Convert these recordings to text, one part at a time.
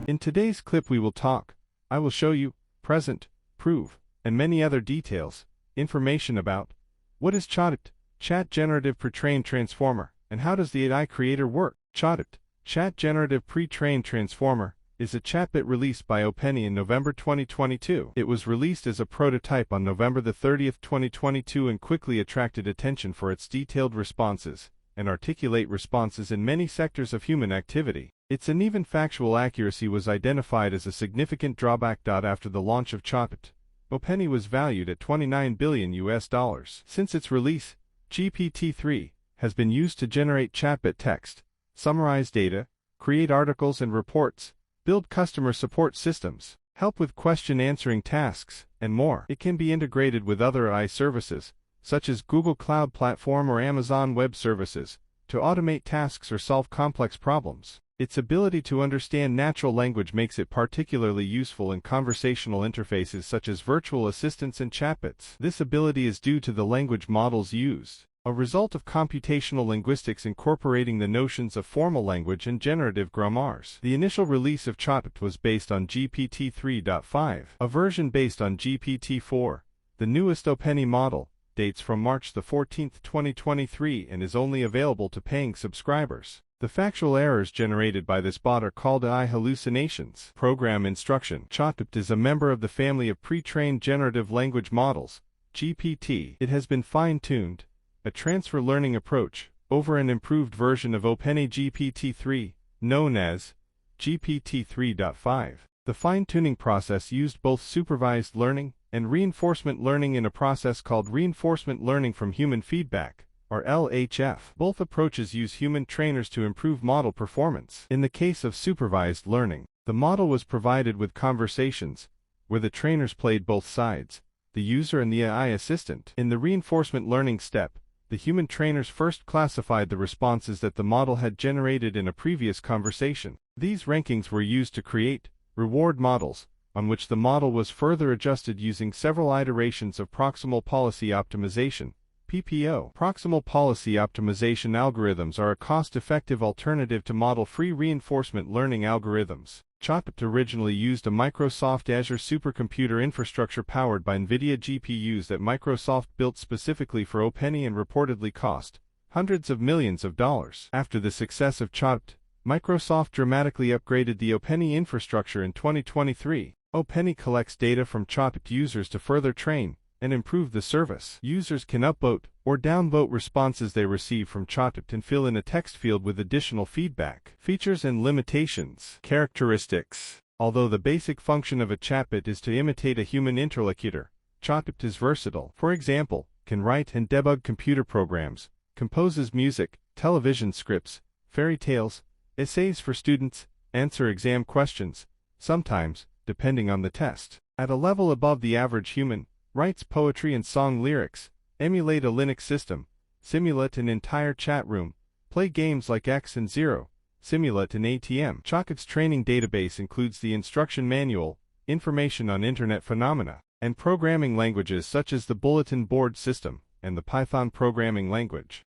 In today's clip I will show you, present, prove, and many other details, information about what is ChatGPT, Chat Generative Pretrained Transformer, and how does the AI creator work. ChatGPT, Chat Generative Pretrained Transformer, is a chatbot released by OpenAI in November 2022. It was released as a prototype on November 30, 2022 and quickly attracted attention for its detailed responses and articulate responses in many sectors of human activity. Its uneven factual accuracy was identified as a significant drawback. After the launch of ChatGPT, OpenAI was valued at $29 billion. Since its release, GPT-3 has been used to generate chatbot text, summarize data, create articles and reports, build customer support systems, help with question-answering tasks, and more. It can be integrated with other AI services, such as Google Cloud Platform or Amazon Web Services, to automate tasks or solve complex problems. Its ability to understand natural language makes it particularly useful in conversational interfaces such as virtual assistants and chatbots. This ability is due to the language models used, a result of computational linguistics incorporating the notions of formal language and generative grammars. The initial release of ChatGPT was based on GPT 3.5. A version based on GPT 4, the newest OpenAI model, dates from March 14, 2023 and is only available to paying subscribers. The factual errors generated by this bot are called AI hallucinations. Program instruction. ChatGPT is a member of the family of pre-trained generative language models, GPT. It has been fine-tuned, a transfer learning approach, over an improved version of OpenAI GPT-3, known as GPT 3.5. The fine-tuning process used both supervised learning and reinforcement learning in a process called reinforcement learning from human feedback, or LHF. Both approaches use human trainers to improve model performance. In the case of supervised learning, the model was provided with conversations, where the trainers played both sides, the user and the AI assistant. In the reinforcement learning step, the human trainers first classified the responses that the model had generated in a previous conversation. These rankings were used to create reward models, on which the model was further adjusted using several iterations of proximal policy optimization, PPO. Proximal policy optimization algorithms are a cost-effective alternative to model-free reinforcement learning algorithms. ChatGPT originally used a Microsoft Azure supercomputer infrastructure powered by NVIDIA GPUs that Microsoft built specifically for OpenAI and reportedly cost hundreds of millions of dollars. After the success of ChatGPT, Microsoft dramatically upgraded the OpenAI infrastructure in 2023. OpenAI collects data from ChatGPT users to further train and improve the service. Users can upvote or downvote responses they receive from ChatGPT and fill in a text field with additional feedback. Features and limitations. Characteristics. Although the basic function of a chatbot is to imitate a human interlocutor, ChatGPT is versatile. For example, can write and debug computer programs, composes music, television scripts, fairy tales, essays for students, answer exam questions, sometimes, depending on the test. At a level above the average human, writes poetry and song lyrics, emulate a Linux system, simulate an entire chat room, play games like X and Zero, simulate an ATM. ChatGPT's training database includes the instruction manual, information on internet phenomena, and programming languages such as the bulletin board system and the Python programming language.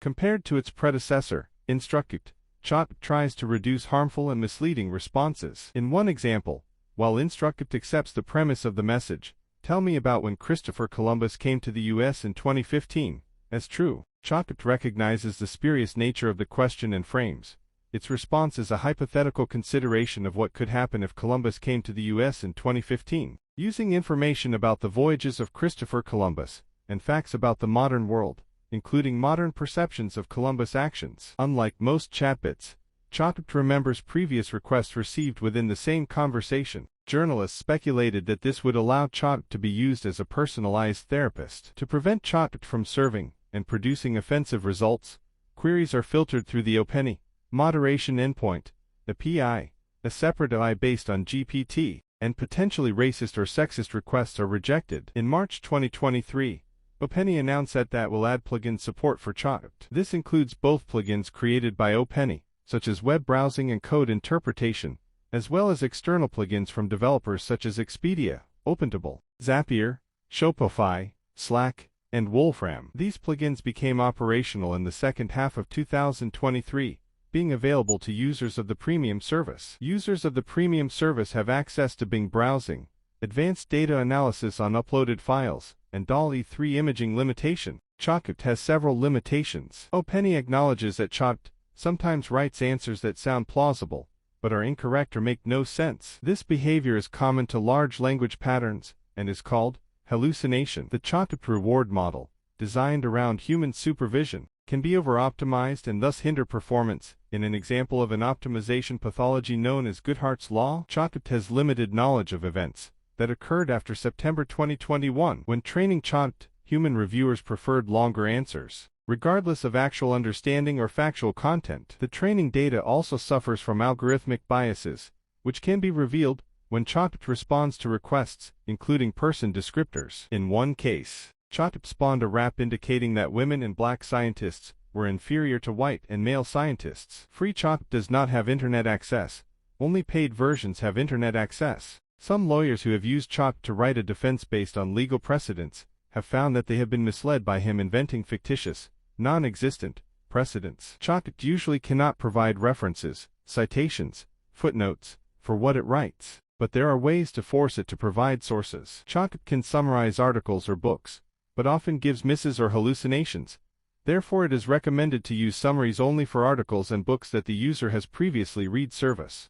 Compared to its predecessor, InstructGPT, ChatGPT tries to reduce harmful and misleading responses. In one example, while InstructGPT accepts the premise of the message, "Tell me about when Christopher Columbus came to the U.S. in 2015, as true," ChatGPT recognizes the spurious nature of the question and frames its response as a hypothetical consideration of what could happen if Columbus came to the U.S. in 2015. Using information about the voyages of Christopher Columbus and facts about the modern world, including modern perceptions of Columbus' actions. Unlike most chatbots, ChatGPT remembers previous requests received within the same conversation. Journalists speculated that this would allow ChatGPT to be used as a personalized therapist. To prevent ChatGPT from serving and producing offensive results, queries are filtered through the OpenAI moderation endpoint, API, a separate AI based on GPT, and potentially racist or sexist requests are rejected. In March 2023, OpenAI announced that will add plugin support for ChatGPT. This includes both plugins created by OpenAI, such as web browsing and code interpretation, as well as external plugins from developers such as Expedia, OpenTable, Zapier, Shopify, Slack, and Wolfram. These plugins became operational in the second half of 2023, being available to users of the premium service. Users of the premium service have access to Bing browsing, advanced data analysis on uploaded files, and DALL-E 3 imaging limitation. ChatGPT has several limitations. OpenAI acknowledges that ChatGPT sometimes writes answers that sound plausible, but are incorrect or make no sense. This behavior is common to large language patterns and is called hallucination. The ChatGPT reward model, designed around human supervision, can be over-optimized and thus hinder performance. In an example of an optimization pathology known as Goodhart's Law, ChatGPT has limited knowledge of events that occurred after September 2021. When training ChatGPT, human reviewers preferred longer answers, regardless of actual understanding or factual content. The training data also suffers from algorithmic biases, which can be revealed when ChatGPT responds to requests, including person descriptors. In one case, ChatGPT spawned a rap indicating that women and black scientists were inferior to white and male scientists. Free ChatGPT does not have internet access. Only paid versions have internet access. Some lawyers who have used ChatGPT to write a defense based on legal precedents have found that they have been misled by him inventing fictitious, non-existent precedents. ChatGPT usually cannot provide references, citations, footnotes, for what it writes, but there are ways to force it to provide sources. ChatGPT can summarize articles or books, but often gives misses or hallucinations. Therefore, it is recommended to use summaries only for articles and books that the user has previously read. Service.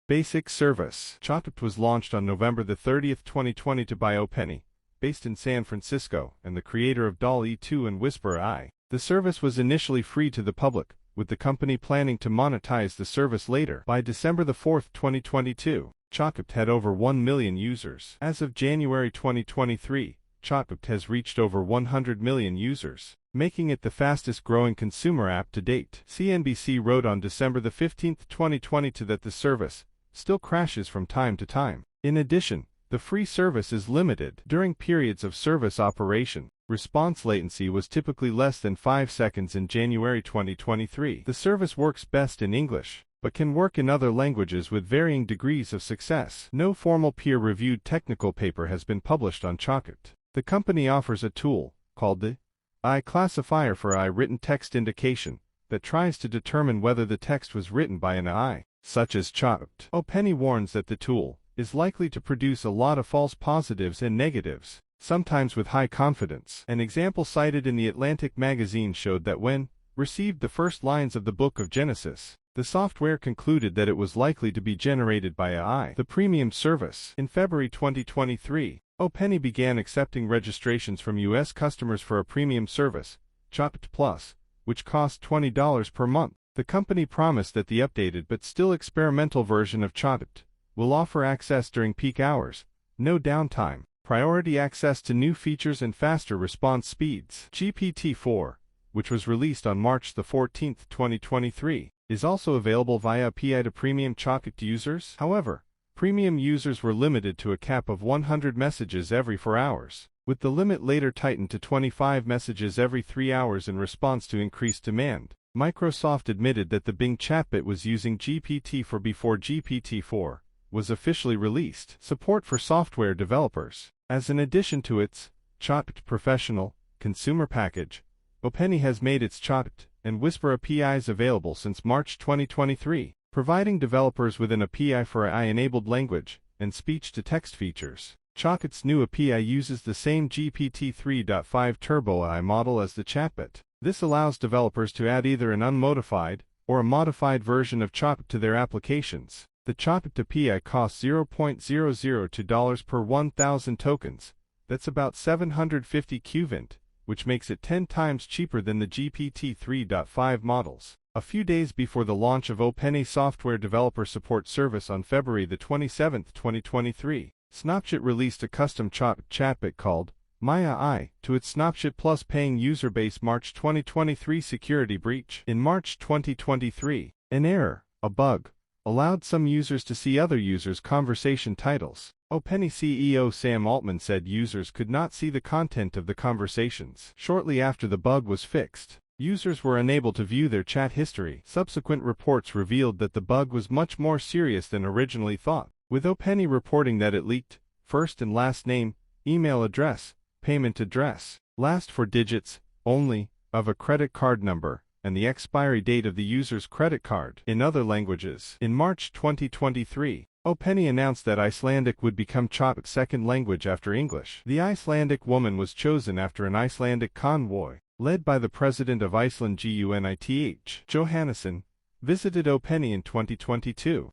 Basic service. ChatGPT was launched on November 30, 2020 by OpenAI, based in San Francisco, and the creator of DALL-E 2 and Whisper AI. The service was initially free to the public, with the company planning to monetize the service later. By December 4, 2022, ChatGPT had over 1 million users. As of January 2023, ChatGPT has reached over 100 million users, making it the fastest-growing consumer app to date. CNBC wrote on December 15, 2022 that the service still crashes from time to time. In addition, the free service is limited. During periods of service operation, response latency was typically less than 5 seconds in January 2023. The service works best in English, but can work in other languages with varying degrees of success. No formal peer-reviewed technical paper has been published on ChatGPT. The company offers a tool, called the AI classifier for AI written text indication, that tries to determine whether the text was written by an AI, such as ChatGPT. OpenAI warns that the tool is likely to produce a lot of false positives and negatives, sometimes with high confidence. An example cited in The Atlantic magazine showed that when received the first lines of the Book of Genesis, the software concluded that it was likely to be generated by AI. The premium service. In February 2023, OpenAI began accepting registrations from U.S. customers for a premium service, ChatGPT Plus, which costs $20 per month. The company promised that the updated but still experimental version of ChatGPT will offer access during peak hours, no downtime, priority access to new features and faster response speeds. GPT-4, which was released on March 14, 2023, is also available via API to premium ChatGPT users. However, premium users were limited to a cap of 100 messages every 4 hours, with the limit later tightened to 25 messages every 3 hours in response to increased demand. Microsoft admitted that the Bing chatbot was using GPT-4 before GPT-4 was officially released. Support for software developers. As an addition to its ChatGPT Professional consumer package, OpenAI has made its ChatGPT and Whisper APIs available since March 2023, providing developers with an API for AI-enabled language and speech-to-text features. ChatGPT's new API uses the same GPT 3.5 Turbo AI model as the chatbot. This allows developers to add either an unmodified or a modified version of ChatGPT to their applications. The ChatGPT API costs $0.002 per 1,000 tokens. That's about 750 qvint, which makes it 10 times cheaper than the GPT 3.5 models. A few days before the launch of OpenAI Software Developer Support Service on February 27, 2023, Snapchat released a custom chatbot called Maya AI to its Snapchat Plus paying user base. March 2023 security breach. In March 2023, an error, a bug, allowed some users to see other users' conversation titles. OpenAI CEO Sam Altman said users could not see the content of the conversations. Shortly after the bug was fixed, users were unable to view their chat history. Subsequent reports revealed that the bug was much more serious than originally thought, with OpenAI reporting that it leaked first and last name, email address, payment address, last 4 digits only of a credit card number, and the expiry date of the user's credit card in other languages. In March 2023, OpenAI announced that Icelandic would become ChatGPT's second language after English. The Icelandic woman was chosen after an Icelandic convoy, led by the president of Iceland Gunith Johannesson, visited OpenAI in 2022.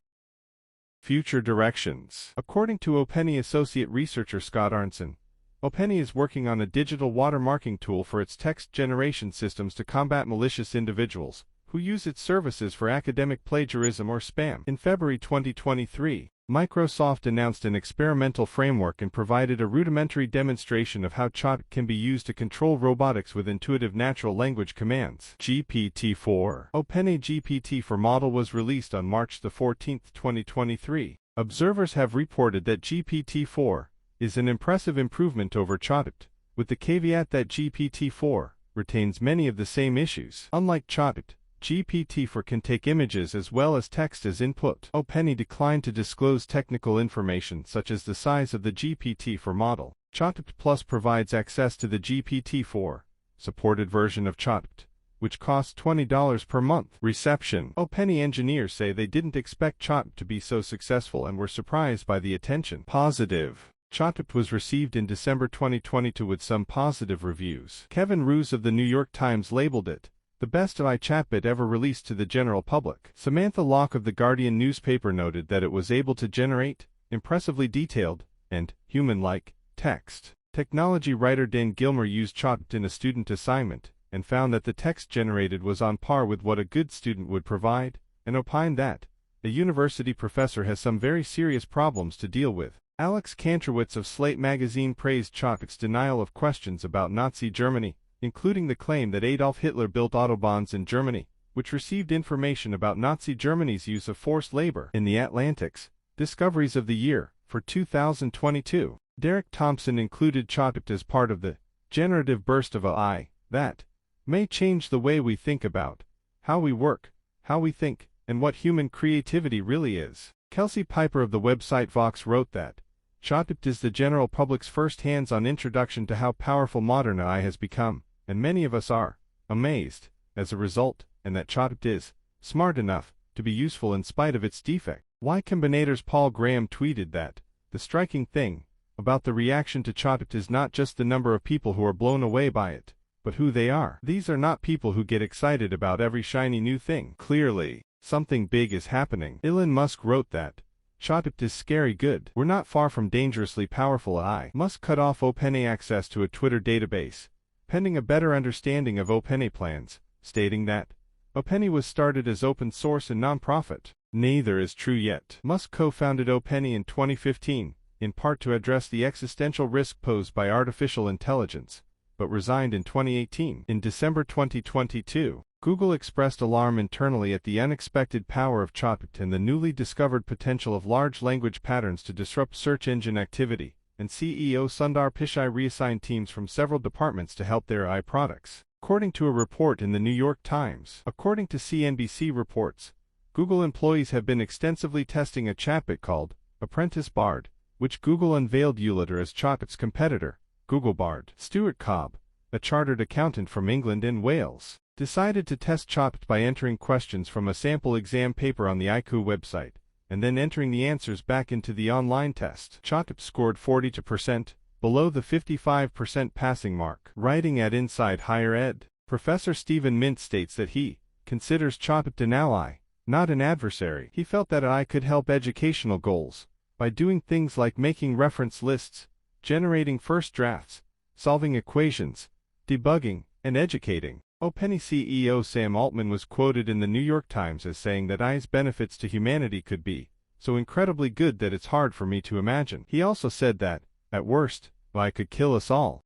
Future directions. According to OpenAI associate researcher Scott Arnson, OpenAI is working on a digital watermarking tool for its text generation systems to combat malicious individuals who use its services for academic plagiarism or spam. In February 2023, Microsoft announced an experimental framework and provided a rudimentary demonstration of how ChatGPT can be used to control robotics with intuitive natural language commands. GPT-4. OpenAI GPT-4 model was released on March 14, 2023. Observers have reported that GPT-4 is an impressive improvement over ChatGPT, with the caveat that GPT-4 retains many of the same issues. Unlike ChatGPT, GPT-4 can take images as well as text as input. OpenAI declined to disclose technical information such as the size of the GPT-4 model. ChatGPT Plus provides access to the GPT-4 supported version of ChatGPT, which costs $20 per month. Reception. OpenAI engineers say they didn't expect ChatGPT to be so successful and were surprised by the attention. Positive. ChatGPT was received in December 2022 with some positive reviews. Kevin Roose of the New York Times labeled it the best AI chatbot ever released to the general public. Samantha Locke of The Guardian newspaper noted that it was able to generate impressively detailed and human-like text. Technology writer Dan Gilmer used ChatGPT in a student assignment and found that the text generated was on par with what a good student would provide, and opined that a university professor has some very serious problems to deal with. Alex Kantrowitz of Slate magazine praised ChatGPT's denial of questions about Nazi Germany, including the claim that Adolf Hitler built autobahns in Germany, which received information about Nazi Germany's use of forced labor. In the Atlantic's Discoveries of the Year for 2022, Derek Thompson included ChatGPT as part of the generative burst of AI that may change the way we think about how we work, how we think, and what human creativity really is. Kelsey Piper of the website Vox wrote that ChatGPT is the general public's first hands-on introduction to how powerful modern AI has become, and many of us are amazed as a result, and that ChatGPT is smart enough to be useful in spite of its defect. Y Combinator's Paul Graham tweeted that the striking thing about the reaction to ChatGPT is not just the number of people who are blown away by it, but who they are. These are not people who get excited about every shiny new thing. Clearly, something big is happening. Elon Musk wrote that ChatGPT is scary good. We're not far from dangerously powerful AI. Musk cut off OpenAI access to a Twitter database, pending a better understanding of OpenAI plans, stating that OpenAI was started as open source and nonprofit. Neither is true yet. Musk co-founded OpenAI in 2015, in part to address the existential risk posed by artificial intelligence, but resigned in 2018. In December 2022, Google expressed alarm internally at the unexpected power of ChatGPT and the newly discovered potential of large language patterns to disrupt search engine activity, and CEO Sundar Pichai reassigned teams from several departments to help their AI products, according to a report in the New York Times. According to CNBC reports, Google employees have been extensively testing a chatbot called Apprentice Bard, which Google unveiled later as ChatGPT's competitor, Google Bard. Stuart Cobb, a chartered accountant from England and Wales, decided to test ChatGPT by entering questions from a sample exam paper on the IQ website, and then entering the answers back into the online test. ChatGPT scored 42%, below the 55% passing mark. Writing at Inside Higher Ed, Professor Stephen Mint states that he considers ChatGPT an ally, not an adversary. He felt that AI could help educational goals by doing things like making reference lists, generating first drafts, solving equations, debugging, and educating. OpenAI CEO Sam Altman was quoted in the New York Times as saying that AI's benefits to humanity could be so incredibly good that it's hard for me to imagine. He also said that, at worst, AI could kill us all.